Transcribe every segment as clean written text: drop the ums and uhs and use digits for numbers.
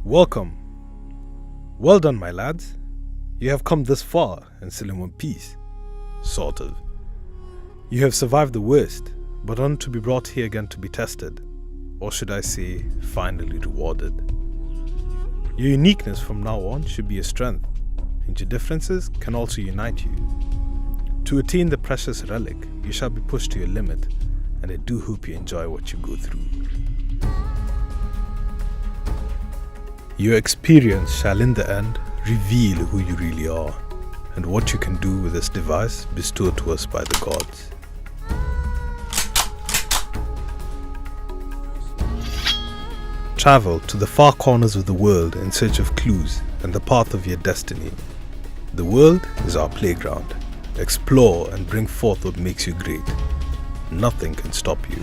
Welcome. Well done, my lads. You have come this far and still in one piece. Sort of. You have survived the worst, but only to be brought here again to be tested. Or should I say, finally rewarded. Your uniqueness from now on should be a strength, and your differences can also unite you. To attain the precious relic, you shall be pushed to your limit, and I do hope you enjoy what you go through. Your experience shall in the end reveal who you really are, and what you can do with this device bestowed to us by the gods. Travel to the far corners of the world in search of clues and the path of your destiny. The world is our playground. Explore and bring forth what makes you great. Nothing can stop you.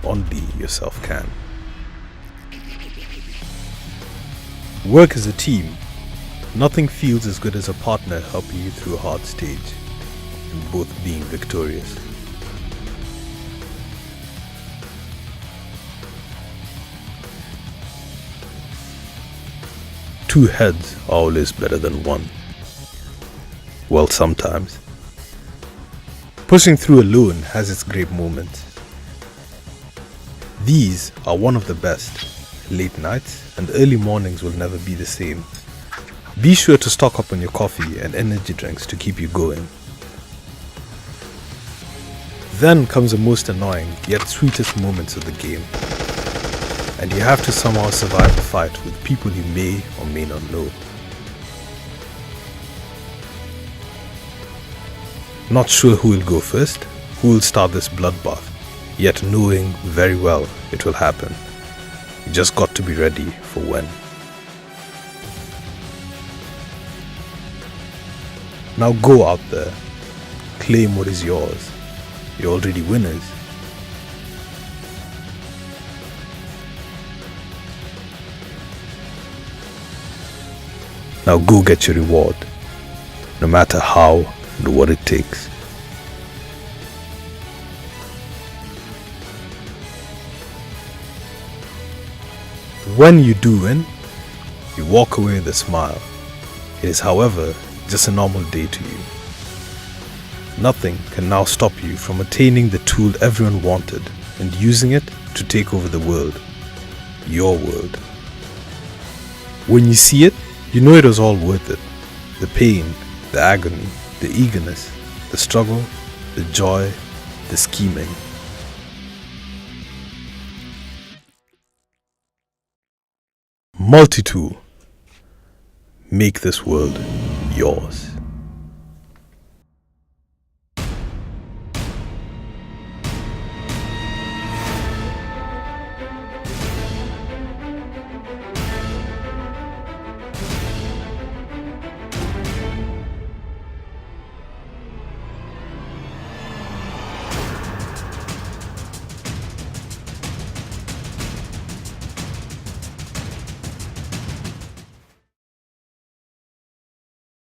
Only yourself can. Work as a team. Nothing feels as good as a partner helping you through a hard stage, and both being victorious. Two heads are always better than one. Well, sometimes. Pushing through alone has its great moments. These are one of the best. Late nights and early mornings will never be the same. Be sure to stock up on your coffee and energy drinks to keep you going. Then comes the most annoying yet sweetest moments of the game. And you have to somehow survive the fight with people you may or may not know. Not sure who will go first, who will start this bloodbath, yet knowing very well it will happen. You just got to be ready for when. Now go out there, claim what is yours. You're already winners. Now go get your reward, no matter how and what it takes. When you do win, you walk away with a smile. It is, however, just a normal day to you. Nothing can now stop you from attaining the tool everyone wanted and using it to take over the world. Your world. When you see it, you know it was all worth it. The pain, the agony, the eagerness, the struggle, the joy, the scheming. Multitool. Make this world yours.